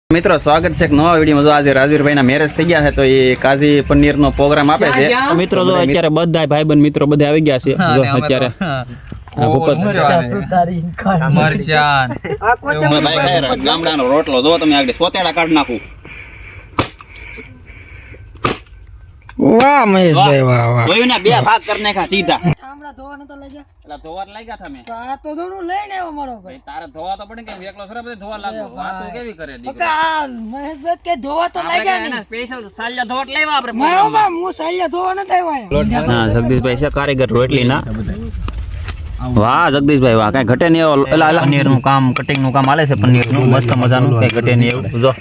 મિત્રો સ્વાગત છે એક નવા વિડીયોમાં। જો આજે રાજવીરભાઈના મેરેજ થઈ ગયા છે તો એ કાજી પનીરનો પ્રોગ્રામ આપે છે। તો મિત્રો જો અત્યારે બધા ભાઈબંધ મિત્રો બધા આવી ગયા છે। જો અત્યારે ગામડાનો રોટલો જો તમે આગળ સોતેડા કાઢ નાખું। વાહ મહેશભાઈ વાહ વાહ જોયું ને બે ભાગ કરી નાખ્યા સીધા। ઠામડા ધોવાને તો લઈ જા એટલે ધોવા લાગ્યા તમે તો આ તો દોડું લઈને આવ્યો મારો ભાઈ તારે ધોવા તો પડે કે એકલો સરા બધે ધોવા લાગો વાતો કેવી કરે ઓકે આ મહેશભાઈ કે ધોવા તો લાગ્યા નહીં સ્પેશિયલ સાલિયા ધોટ લેવા આપણે મારો હું સાલિયા ધોવા ન આવ્યો હા જગદીશભાઈ છે કારીગર રોટલીના। વાહ જગદીશભાઈ વાહ કઈ ઘટે નહીં। પનીરનું કામ કટિંગનું કામ હાલે છે પનીરનું મસ્ત મજાનું કઈ ઘટે નહીં એવું। જો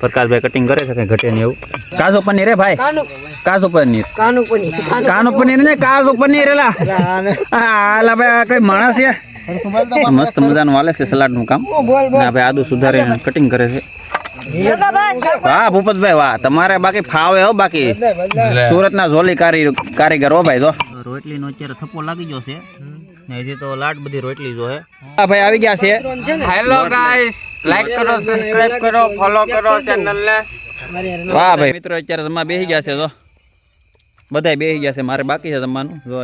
પ્રકાશભાઈ કટિંગ કરે છે કઈ ઘટે નહીં એવું। કાજુ પનીર હે ભાઈ કાજુ પનીર કાનું પનીર ને કાજુ પનીર એલા હાલા ભાઈ કઈ માણસ છે મસ્ત મજાનું હાલે છે સલાડ નું કામ। ભાઈ આદુ સુધારીને કટિંગ કરે છે। વાહ ભૂપતભાઈ વાહ તમારે બાકી ફાવે હો બાકી સુરતના ઝોલી કારીગર હો ભાઈ। જો રોટલીનો અત્યારે થપ્પો લાગી ગયો છે ને હજી તો લાટ બધી રોટલી જો હે। હા ભાઈ આવી ગયા છે। હેલો ગાઈસ લાઈક કરો સબસ્ક્રાઇબ કરો ફોલો કરો ચેનલ ને। વાહ ભાઈ મિત્રો અત્યારે જમવા બેસી ગયા છે। જો બધાય બેસી ગયા છે મારે બાકી છે જમવાનું। જો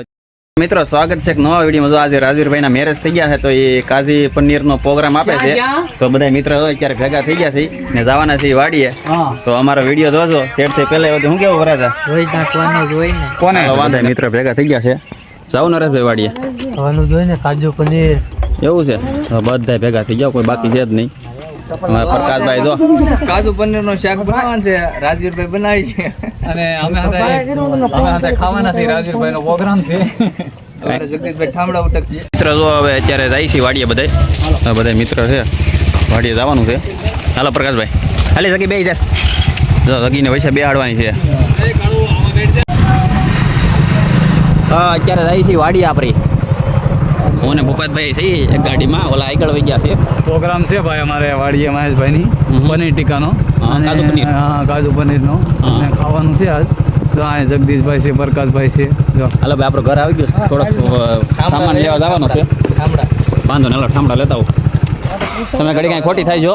મિત્રો સ્વાગત છે એક નવા વિડીયોમાં। જો આજે રાજવીરભાઈના મેરેજ થઈ ગયા છે તો એ કાજી પનીરનો પ્રોગ્રામ આપે છે। તો બધા મિત્રો અત્યારે ભેગા થઈ ગયા છે ને જવાના છે વાડીએ। તો અમારો વિડીયો જોજો સેટથી પહેલા શું કેવું વરાજા જોઈ નાખવાનું જોઈને કોને વાંધે મિત્રો ભેગા થઈ ગયા છે। જાવ નરેશભાઈ વાડીએ ખાવાનું જોઈને કાજુ પનીર એવું છે તો બધા ભેગા થઈ જાવ કોઈ બાકી છે જ નહીં। પ્રકાશભાઈ જો કાજુ પનીર નું શાક બનાવવાનું છે રાજવીરભાઈ બનાવી છે અને અમે હતા ખાવાના છે રાજવીરભાઈ નો પ્રોગ્રામ છે જગદીશભાઈ ઠામડા ઉટકીએ મિત્ર જો હવે અત્યારે જાય છે વાડીએ બધા મિત્ર છે વાડીએ જવાનું છે। હાલો પ્રકાશભાઈ હાલી સગી બે જાય જો સગીને પૈસા બેહાડવાની છે। હા અત્યારે જાય છે વાડીએ આપણી હું ને ભૂપતભાઈ છે એક ગાડીમાં ઓલા આગળ વહી ગયા છે। પ્રોગ્રામ છે ભાઈ અમારે વાડીએ મહેશભાઈની પનીર ટીકાનો કાજુ પનીર હા કાજુ પનીરનો અને ખાવાનું છે આજ। જો આ જગદીશભાઈ છે પ્રકાશભાઈ છે જો હાલો ભાઈ આપણો ઘર આવી ગયો છે થોડોક સામાન લેવા જવાનો છે ઠામડા વાંધો ને હાલો ઠામડા લેતા આવું તમે ઘડી કાંઈ ખોટી થાય જો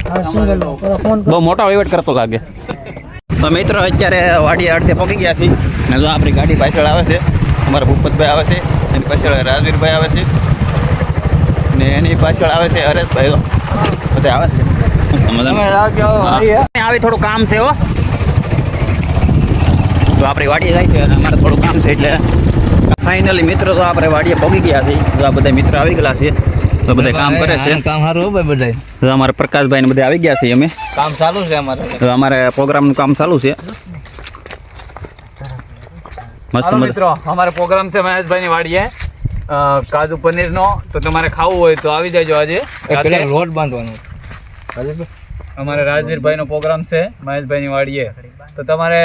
હા સિંગલ ફોન બહુ મોટો વહીવટ કરતો લાગે। તો મિત્રો અત્યારે વાડીએ અડધે પહોંચી ગયા છીએ ને જો આપણી ગાડી પાછળ આવે છે અમારા ભૂપતભાઈ આવે છે એની પાછળ રાજવીરભાઈ આવે છે ને એની પાછળ આવે છે હરેશભાઈ બધા આવે છે આવી થોડું કામ છે હો તો આપણી વાડીએ જાય છે અને અમારે થોડું કામ છે એટલે ફાઇનલી મિત્રો તો આપણે વાડીએ પહોંચી ગયા છીએ। તો આ બધા મિત્રો આવી ગયેલા છે તો બધા કામ કરે છે કામ સારું હો ભાઈ બધા તો અમારા પ્રકાશભાઈ ને બધા આવી ગયા છે અમે કામ ચાલુ છે અમારે તો અમારે પ્રોગ્રામનું કામ ચાલુ છે મસ્ત મિત્રો અમારો પ્રોગ્રામ છે મહેશભાઈ ની વાડીએ કાજુ પનીર નો તો તમારે ખાવું હોય તો આવી જાજો આજે રોડ બાંધવાનો અમારે રાજવીરભાઈ નો પ્રોગ્રામ છે મહેશભાઈ ની વાડીએ તો તમારે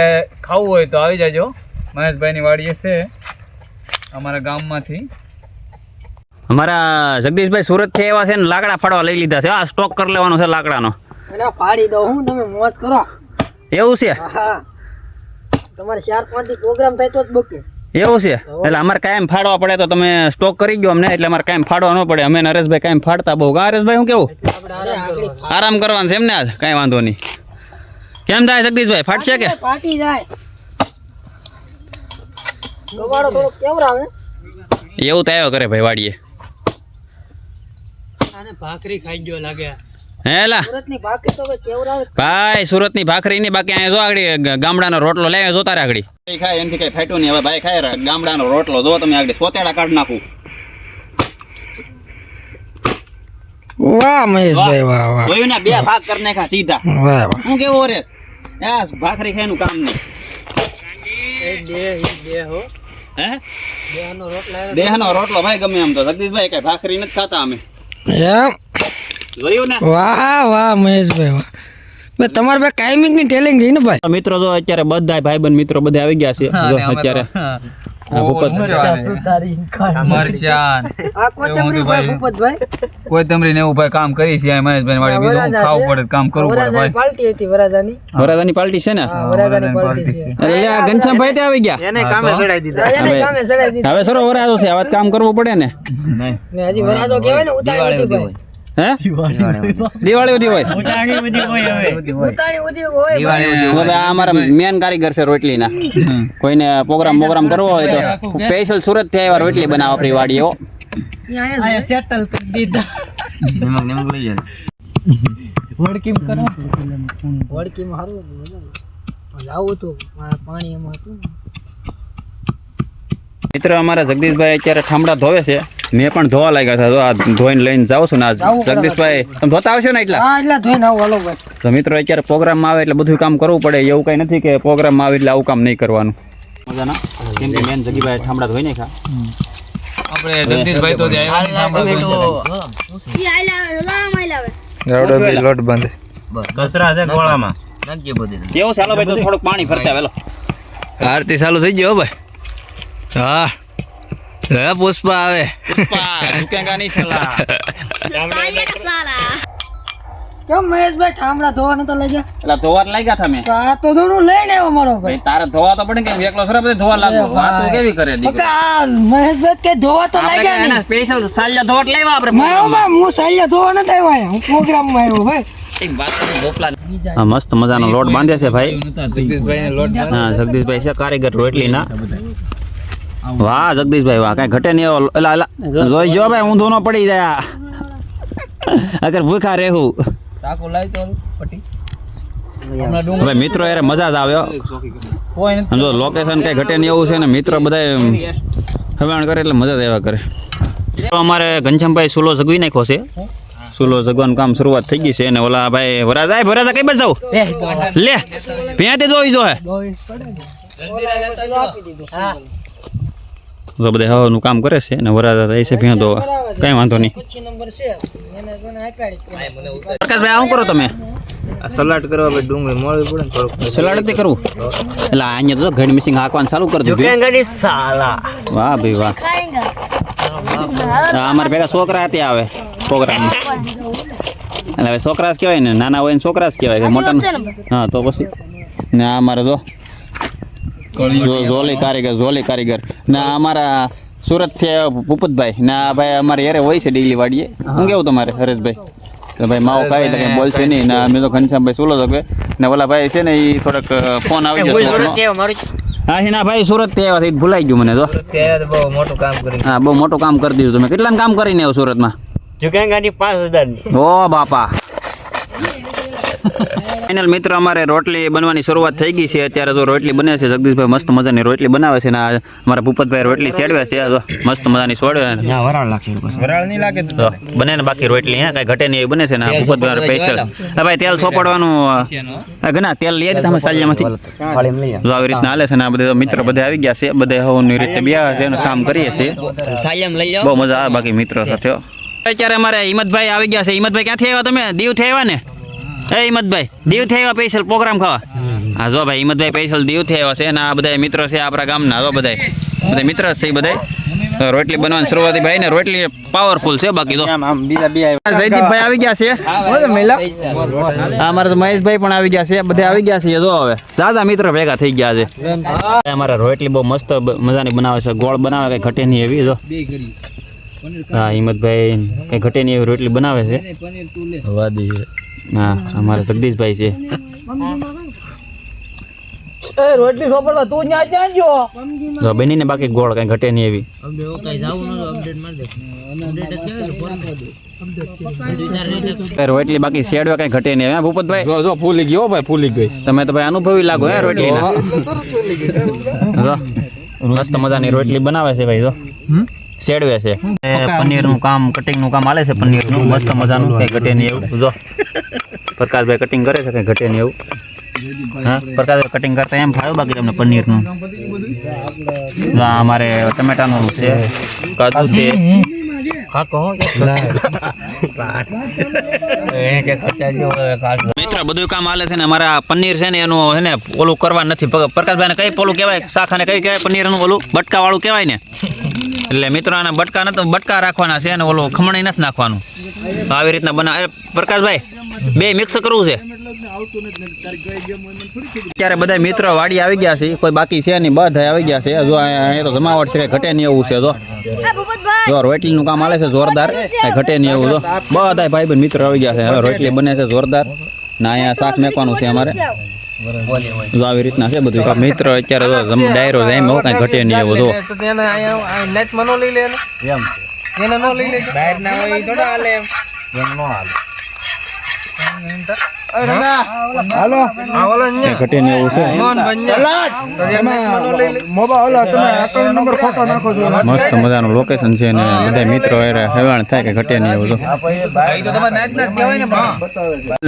ખાવું હોય તો આવી જાજો મહેશભાઈ ની વાડીએ છે અમારા ગામમાંથી। અમારા જગદીશભાઈ સુરત થી એવા છે ને લાકડા ફાડવા લઈ લીધા છે। આ સ્ટોક કરી લેવાનો છે લાકડાનો એટલે પાડી દઉં હું તમે મોજ કરો એવું છે હા તમારે 4-5 થી પ્રોગ્રામ થાય તો જ બકે એવું છે એટલે અમારે કાયમ ફાડવા પડે તો તમે સ્ટોક કરી ગયો અમને એટલે અમારે કાયમ ફાડવા ન પડે। અમે નરેશભાઈ કાયમ ફાડતા બહુ હરેશભાઈ શું કેવું આરામ કરવાનું છે એમને આજ કાંઈ વાંધો નહીં। કેમ થાય જગદીશભાઈ ફાટશે કે પાટી જાય ગવાડો થોડો કેવરાવે એવું તો આવ્યો કરે ભાઈ વાડીએ આને ભાખરી ખાઈ ગયો લાગે હેલા સુરતની ભાખરી તો કેવરાવે ભાઈ સુરતની ભાખરી ની બાકી અહીંયા જો આગળ ગામડાનો રોટલો લે જોતા રે આગળ ખાય એનથી કઈ ફાટ્યું નહીં। હવે ભાઈ ખાય ગામડાનો રોટલો જો તમે આગળ સોતેડા કાઢ નાખું। વાહ મહેશભાઈ વાહ વાહ જોયું ને બે ભાગ કરી નાખ્યા સીધા। વાહ વાહ હું કેવું રે ભાખરી ખાયનું કામ નહીં હે દેહનો રોટલો ભાઈ ગમે એમ તો જગદીશભાઈ કઈ ભાખરી નથી ખાતા અમે એમ જોયું ને વાહ વાહ મહેશભાઈ વાહ ભાઈ તમારે ભાઈ કાયમિંગ ની ટેલિંગ રહી ને ભાઈ મિત્રો જો અત્યારે બધા ભાઈબંધ મિત્રો બધા આવી ગયા છે। જો અત્યારે મરચાન આ કોથમરી ભાઈ ભૂપતભાઈ કોઈ તમરી ને એવું ભાઈ કામ કરી છે મહેશભાઈ વાડી બીજું ખાવું પડે કામ કરવું પડે વરાજાની ભાઈ પાર્ટી હતી વરાજાની પાર્ટી છે ને હા વરાજાની પાર્ટી છે એટલે આ ઘનશ્યામભાઈ ત્યાં આવી ગયા એને કામે ચડાઈ દીધા રાજાને કામે સડાઈ દીધી હવે સરો વરાજો છે હવે કામ કરવું પડે ને ને હજી વરાજો કહેવાય ને ઉતાળી હતી ભાઈ હે દિવાળી ઉધી હોય ઉતાણી ઉધી હોય હવે આ અમારા મેન કારીગર છે રોટલીના કોઈને પ્રોગ્રામ કરવો હોય તો સ્પેશિયલ સુરત થી આવ્યા રોટલી બનાવવા આપણી વાડીએ સેટલ કરી દીધા વડકીમ કરો વડકીમ હારું આવું તો પાણી એમાં હતું મિત્ર અમારા જગદીશભાઈ અત્યારે ઠામડા ધોવે છે મેં પણ ધોવા લાગ્યા હતા તો આ ધોઈને લઈને જાઉં છું ને આ જગદીશભાઈ તમે ધોતા આવશો ને એટલા હા એટલા ધોઈને આવો હાલો ભાઈ તો મિત્રો અત્યારે પ્રોગ્રામમાં આવે એટલે બધું કામ કરવું પડે એવું કઈ નથી કે પ્રોગ્રામમાં આવે એટલે આવું કામ નહીં કરવાનું મજાના કેમ કે મેન જગીભાઈ ઠામડા ધોઈ નાખ્યા આપણે જગદીશભાઈ તો લોટ બંધ કચરા છે ગોળામાં કેવું ચાલો ભાઈ તો થોડુંક પાણી ફરતા વેલો આરતી ચાલુ થઈ ગયો ભાઈ હા હે પુષ્પા આવે કેમ મહેશભાઈ ઠામડા ધોવા નતા લઈ ગયા એટલે ધોવા લાગ્યા હતા મેં તો આ તો દોનું લઈને આવ્યો મારો ભાઈ તારે ધોવા તો પડે કે એકલો સરા બધે ધોવા લાગો વાતો કેવી કરે ઓકે આ મહેશભાઈ કે ધોવા તો લઈ ગયા નહીં સ્પેશિયલ સાલિયા ધોવા લાવ્યા આપણે હું સાલિયા ધોવા નતા આવ્યો હું પ્રોગ્રામમાં આવ્યો ભાઈ હા મસ્ત મજાનો લોટ બાંધે છે ભાઈ જગદીશભાઈ લોટ હા જગદીશભાઈ છે કારીગર રોટલીના વાહ જગદીશભાઈ વાહ કઈ ઘટે નહીં એવો જોઈ જો ભાઈ ઊંધું ન પડી જાય અગર ભૂખા રહેવું ચાકુ લાવી તો પટી ભાઈ મિત્રો યાર મજા જ આવ્યો સમજો લોકેશન કઈ ઘટે નહીં એવું છે ને મિત્રો બધા હવાણ કરે એટલે મજા જ આવ્યા કરે તો અમારે ઘનશ્યામભાઈ સુલો જગવી નાખ્યો છે સુલો જગવાનું કામ શરૂઆત થઈ ગઈ છે અને ઓલા ભાઈ ભરાજા કઈ બાજુ જાવ લે ત્યાંથી જોઈ જો હે તો બધા હવાનું કામ કરે છે અને વરાજા થાય છે ભેં ધોવા કઈ વાંધો નહીં નંબર છે એને મને આપ્યા પ્રકાશભાઈ આવું કરો તમે સલાડ કરવા ભાઈ ડુંગળી મળવી પડે ને થોડુંક સલાડ જ કરવું એટલે અહીંયા તો ઘડી મિસિંગ હાંકવાનું ચાલુ કરી દીધું વાહ ભાઈ વાહ અમારે ભેગા છોકરા ત્યાં આવે પ્રોગ્રામ એટલે હવે છોકરા જ કહેવાય ને નાના હોય ને છોકરા જ કહેવાય મોટા હા તો પછી ને આ અમારે જો ઝોલી કારીગર ને અમારા સુરત થી ભૂપતભાઈ ને આ ભાઈ અમારે યારે હોય છે ડેલી વાડીએ શું કેવું તમારે હરેશભાઈ તો ભાઈ માવો ખાય એટલે કંઈ બોલશે નહીં ને અમે તો ઘનશ્યામભાઈ સુલો જગવે ને ઓલા ભાઈ છે ને એ થોડાક ફોન આવી જશે હા છે ના ભાઈ સુરત થી આવ્યા ભૂલાઈ ગયું મને તો ત્યારે બહુ મોટું કામ કરી હા બહુ મોટું કામ કરી દીધું તમે કેટલાનું કામ કરીને આવ્યો સુરતમાં જુગાંગાની 5000 ઓ બાપા ફાઇનલ મિત્ર અમારે રોટલી બનવાની શરૂઆત થઈ ગઈ છે અત્યારે તો રોટલી બને છે જગદીશભાઈ મસ્ત મજાની રોટલી બનાવે છે ને અમારા ભૂપતભાઈ રોટલી સેડવે છે મસ્ત મજાની સોડવે વરાળ નહીં લાગે તો બને ને બાકી રોટલી હે કઈ ઘટે નહીં એવી બને છે ને ભૂપતભાઈ સ્પેશિયલ ભાઈ તેલ સોપડવાનું ઘણા તેલ લઈએ તમે સાલિયામાંથી જો આવી રીતના હાલે છે ને આ બધા મિત્ર બધા આવી ગયા છે બધા હવની રીતે બેહ્યા છે અને કામ કરીએ છીએ બહુ મજા આવે બાકી મિત્રો સાથે અત્યારે અમારે હિંમતભાઈ આવી ગયા છે હિંમતભાઈ ક્યાંથી આવ્યા તમે દીવથી આવ્યા ને એ હિંમતભાઈ દીવથી આવ્યા સ્પેશિયલ પ્રોગ્રામ ખાવા હા જો ભાઈ હિંમતભાઈ સ્પેશિયલ દીવથી આવ્યા છે અને આ બધા મિત્રો છે આપણા ગામના જો બધા મિત્ર છે બધા તો રોટલી બનવાની શરૂઆત ભાઈ ને રોટલી પાવરફુલ છે બાકી તો જયદીપભાઈ આવી ગયા છે અમારા તો મહેશભાઈ પણ આવી ગયા છે બધા આવી ગયા છે જો હવે દાદા મિત્રો ભેગા થઈ ગયા છે અમારા રોટલી બહુ મસ્ત મજાની બનાવે છે ગોળ બનાવે કઈ ઘટે નહીં એવી જો હા હિંમતભાઈ કઈ ઘટે નહીં એવી રોટલી બનાવે છે હા અમારા જગદીશભાઈ છે રોટલી સોપડવા તું ન્યા ત્યાં જો તો બની ને બાકી ગોળ કઈ ઘટે નહીં એવી રોટલી બાકી શેડવા કઈ ઘટે નહીં હે ભૂપતભાઈ જો ફૂલી ગયો ભાઈ ફૂલી ગઈ તમે તો ભાઈ અનુભવી લાગો હે રોટલી મસ્ત મજાની રોટલી બનાવે છે ભાઈ જો શેડવે છે પનીરનું કામ કટિંગનું કામ હાલે છે પનીરનું મસ્ત મજાનું કઈ ઘટે નહીં એવું જો પ્રકાશભાઈ કટિંગ કરે છે કઈ ઘટે નહીં એવું હા પ્રકાશભાઈ કટિંગ કરતા એમ ફાવ્યું બાકી તમને પનીરનું અમારે ટમેટાનું છે કાજુ છે મિત્રો બધું કામ હાલે છે ને અમારા પનીર છે ને એનું છે ને ઓલું કરવા નથી પ્રકાશભાઈ ને કઈ ઓલું કહેવાય શાખાને કઈ કહેવાય પનીરનું ઓલું બટકા વાળું કહેવાય ને એટલે મિત્રો આના બટકા નથી બટકા રાખવાના છે ને ઓલું ખમણી નથી નાખવાનું આવી રીતના બનાવે પ્રકાશભાઈ બે મિક્સ કરવું છે. અત્યારે બધા મિત્રો વાડી આવી ગયા છે, કોઈ બાકી છે નહીં, બધા આવી ગયા છે. જો અહીંયા તો જમાવટ છે, કઈ ઘટે નહીં એવું છે. જો રોટલીનું કામ હાલે છે જોરદાર, કઈ ઘટે નહીં એવું. જો બધા ભાઈ મિત્રો આવી ગયા છે. હવે રોટલી બને છે જોરદાર ને અહીંયા શાક મેકવાનું છે અમારે. જો આવી રીતના છે બધું. મિત્રો અત્યારે જો ડાયરો જાય કઈ ઘટે નહીં એવું. જો ઘટે નહીં એવું છે. મસ્ત મજાનું લોકેશન છે ને બધા મિત્રો હેવાણ થાય કે ઘટે નહીં એવું.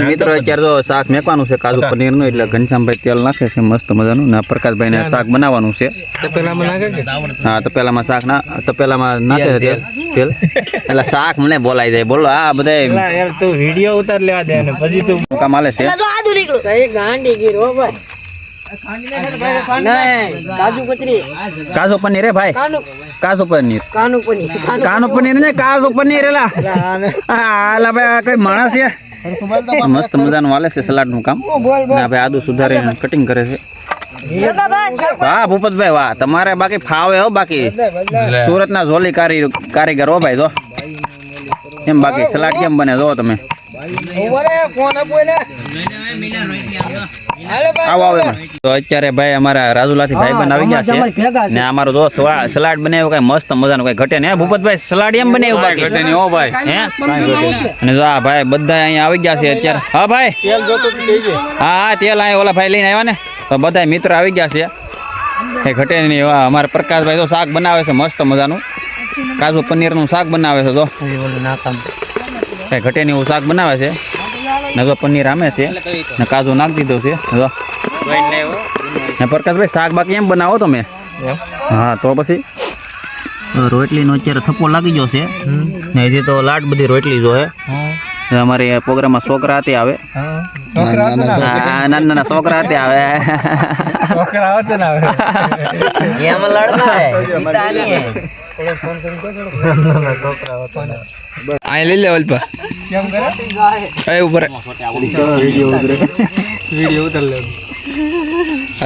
મિત્રો અત્યારે તો શાક મેકવાનું છે કાજુ પનીરનું, એટલે ઘનશ્યામભાઈ તેલ નાખે છે મસ્ત મજાનું ને પ્રકાશભાઈને શાક બનાવવાનું છે. હા તપેલામાં શાક તપેલામાં નાખે છે તેલ એટલે શાક મને બોલાઈ જાય. બોલો આ બધા તું વિડિયો ઉતાર લેવા દે ને પછી તું કામ હાલે છે. કાજુ પનીર હે ભાઈ, કાજુ પનીર, કાનુ પનીર ને કાજુ પનીર. એલા હાલા ભાઈ કઈ માણસ છે. મસ્ત મજાનું હાલે છે સલાડ નું કામ. ભાઈ આદુ સુધારીને કટિંગ કરે છે. વાહ ભૂપતભાઈ વાહ, તમારે બાકી ફાવે હો. બાકી સુરત ના ઝોલી કારીગર હો ભાઈ. જો કેમ બાકી સલાડ કેમ બને જો તમે. તો અત્યારે ભાઈ અમારા રાજુલા થી ભાઈ બન આવી ગયા છે ને અમારો જો સલાડ બનાવ્યો કઈ મસ્ત મજાનું કઈ ઘટે ને. ભૂપતભાઈ સલાડ એમ બનાવ્યું બાકી ઘટે નહીં હો ભાઈ. અને જો આ ભાઈ બધા અહીંયા આવી ગયા છે અત્યારે. હા ભાઈ હા તેલ અહીંયા ઓલા ભાઈ લઈને આવ્યા ને, તો બધા મિત્ર આવી ગયા છે. એ ઘટે નહીં. અમારા પ્રકાશભાઈ તો શાક બનાવે છે મસ્ત મજાનું, કાજુ પનીરનું શાક બનાવે છે. જો કઈ ઘટે નહીં એવું શાક બનાવે છે ને. જો પનીર આમે છે ને કાજુ નાખી દીધું છે. જો ને પ્રકાશભાઈ શાક બાકી એમ બનાવો તમે. હા તો પછી રોટલીનો અત્યારે થપ્પો લાગી ગયો છે ને. હજી તો લાટ બધી રોટલી જો હે. અમારી પ્રોગ્રામમાં છોકરા હાથે આવે, નાના નાના છોકરા હાથે આવે. આ લઈ લે અલ્પા ઉપર વિડિયો ઉતાર લે.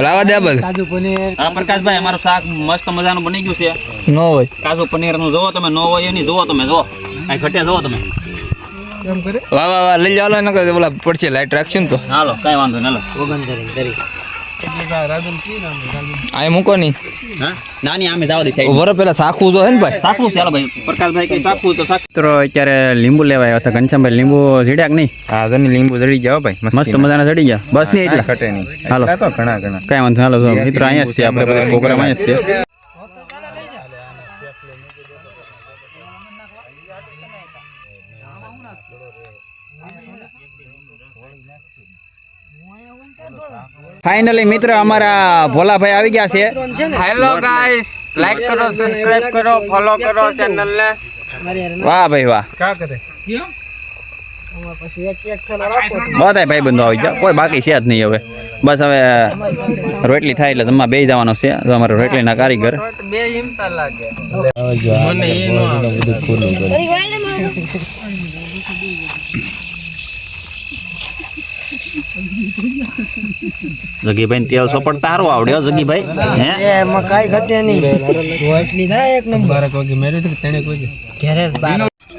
લાવા દે બલ. હા પ્રકાશભાઈ અમારું શાક મસ્ત મજાનું બની ગયું છે. નો હોય કાજુ પનીર નું જોવો તમે, નો હોય એની જોવો તમે. જો આ ઘટે જોવો તમે. વાહ વાહ વાહ લઈ જાવ ને કે બોલા પડશે લાઈટ રાખશે ને તો. હાલો કઈ વાંધો નહીં. આ મૂકો નહીં. હા નાની આમે જાવ દે સાઈડ. વરો પેલા સાખું જો હે ને ભાઈ. સાખું ચાલો ભાઈ. પ્રકાશભાઈ કઈ સાખું તો સાખ. મિત્રો અત્યારે લીંબુ લેવા આવ્યા હતા. ઘનશ્યામભાઈ લીંબુ ઝીડ્યા કે નહીં? હા તો લીંબુ જડી જાવ ભાઈ, મસ્ત મજાના જડી ગયા. બસ નહીં એટલે ઘટે નહીં. હાલો તો ઘણા ઘણા કઈ વાંધો. હાલો મિત્રો અહીંયા જ છે આપણે પ્રોગ્રામ અહીંયા જ છે. ફાઇનલી મિત્ર અમારા ભોલાભાઈ આવી ગયા છે. હેલો ગાઈસ, લાઈક કરો, સબસ્ક્રાઇબ કરો, ફોલો કરો ચેનલ ને. વાહ ભાઈ વાહ. બધા ભાઈ બંધો આવી ગયા, કોઈ બાકી છે જ નહીં. હવે બસ હવે રોટલી થાય એટલે જમવા બેસી જવાનો છે. તો અમારો રોટલીના કારીગર બે હિમતા લાગે મને એ જગીભાઈ તેલ સોપડતા સારું આવડ્યો જગીભાઈ. હે એમાં કાઈ ઘટે નહીં. રોટલી થાય એક નંબર.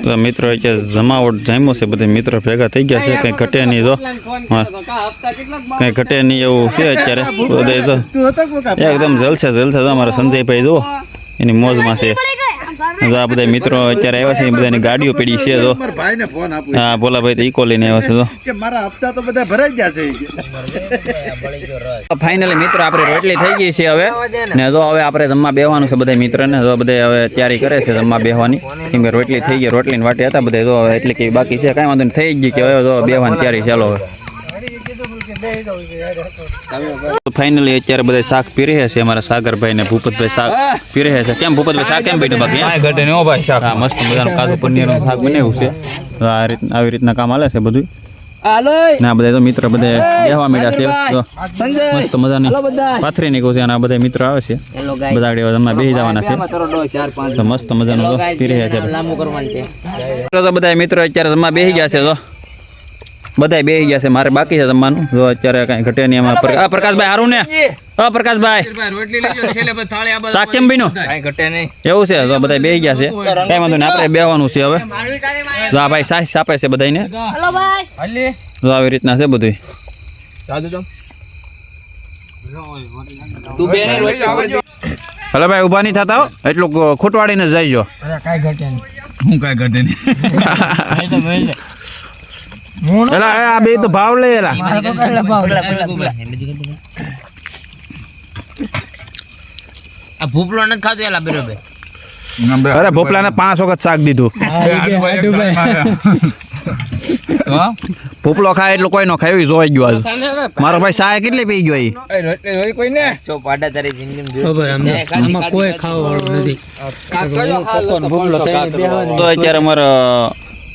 તો મિત્રો અત્યારે જમાવટ જામ્યો છે. બધા મિત્રો ભેગા થઈ ગયા છે. કઈ ઘટે નહીં. જો કઈ ઘટે નહીં એવું છે અત્યારે. બધા તો એકદમ જલસે જલસે. અમારા સંજયભાઈ જો એની મોજમાં છે. જો આ બધા મિત્રો અત્યારે આવ્યા છે, બધાની ગાડીઓ પડી છે. જો હા ભોલાભાઈ તો ઈકો લઈને આવ્યા છે. મારા હપ્તા તો બધા ભરાઈ ગયા છે. ફાઇનલી મિત્રો આપણે રોટલી થઈ ગઈ છે હવે ને. જો હવે આપણે જમવા બેહવાનું છે બધા મિત્રને. જો બધા હવે તૈયારી કરે છે જમવા બેહવાની. કેમ કે રોટલી થઈ ગઈ, રોટલીની વાટે હતા બધા. જો હવે એટલે કે બાકી છે કાંઈ વાંધો નહીં, થઈ ગઈ કે હવે જો બેહવાની તૈયારી. ચાલો હવે ફાઇનલી અત્યારે બધા શાક પીરે છે. અમારા સાગરભાઈ ને ભૂપતભાઈ શાક પીરે છે. કેમ ભૂપતભાઈ શાક કેમ બેઠું બાકી? ઘટે નહીં હો ભાઈ શાક. હા મસ્ત મજાનું કાજુ પનીરનું શાક બનાવ્યું છે. તો આવી રીતના કામ હાલે છે બધું. ના બધા તો મિત્ર બધા બેહવા માંડ્યા છે. મસ્ત મજાની પાથરી નીકળ્યું છે અને આ બધા મિત્રો આવે છે. બધા આગળ જમવા બેસી જવાના છે. તો મસ્ત મજાનું પી રહ્યા છે. તો બધા મિત્રો અત્યારે જમવા બેસી ગયા છે. તો બધાય બેસી ગયા છે, મારે બાકી છે જમવાનું. જો અત્યારે કાંઈ ઘટે નહીં એમાં. પ્રકાશભાઈ હારું ને? પ્રકાશભાઈ રોટલી લેજો છેલ્લે પછી થાળી આ બાજુ શાક કેમ બન્યું? કાંઈ ઘટે નહીં. એવું છે? તો બધા બેસી ગયા છે, કાંઈ વાંધો નહીં, આપણે બેહવાનું છે હવે. જો આ ભાઈ સાસ આપે છે બધાને. હાલી જો આવી રીતના છે બધું. જાદુ તમ તું બે ને રોટલી આવજો. હલો ભાઈ ઊભા નહીં થતા હો, એટલું ખૂટવાડીને જ જઈજો. હું કાંઈ ઘટે નહીં. એલા આ બે તો ભાવ લે એલા. આ ભૂપલો નથી ખાતો એલા બરોબર. અરે ભોપલાને 5 વખત શાક દીધું. ભોપલો ખાય એટલું કોઈ નો ખાય એવું જોઈ ગયો આજ. મારો ભાઈ સાય કેટલી પી ગયો ઈ? રોટલી હોય કોઈ ને સો પાડા તારી જિંદગીમાં કોઈ ખાવાનું નથી. તો અત્યારે અમારો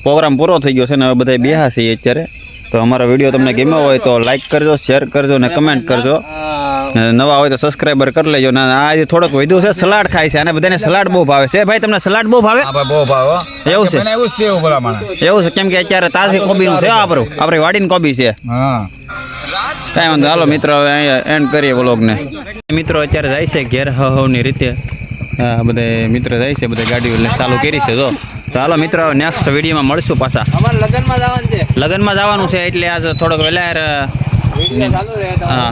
પ્રોગ્રામ પૂરો થઈ ગયો છે ને હવે બધા બેહા છીએ અત્યારે. તો અમારો વિડીયો તમને ગમ્યો હોય તો લાઈક કરજો, શેર કરજો ને કમેન્ટ કરજો. નવા હોય તો સબસ્ક્રાઈબર કરી લેજો. ને આ જે થોડોક વધ્યું છે, સલાડ ખાય છે, અને બધાને સલાડ બહુ ભાવે છે. ભાઈ તમને સલાડ બહુ ભાવે? હા ભાઈ બહુ ભાવ હો. એવું છે? બનાવ્યું જ છે એવું ભલા માણસ. એવું છે? કેમ કે અત્યારે તાજી કોબીનું છે આપણી વાડીની કોબી છે. હા કાંઈ વાંધો. હાલો મિત્રો હવે અહીંયા એન્ડ કરીએ વ્લોગને. મિત્રો અત્યારે જાય છે ઘેર હવની રીતે. હા બધા મિત્ર જાય છે, બધા ગાડીઓ ચાલુ કરી છે. જો તો હાલો મિત્રો નેક્સ્ટ વિડીયોમાં મળશું પાછા. અમારે લગનમાં જવાનું છે. લગ્નમાં જવાનું છે એટલે આજ થોડોક વહેલા વિડિયો ચાલુ રહે તો હા.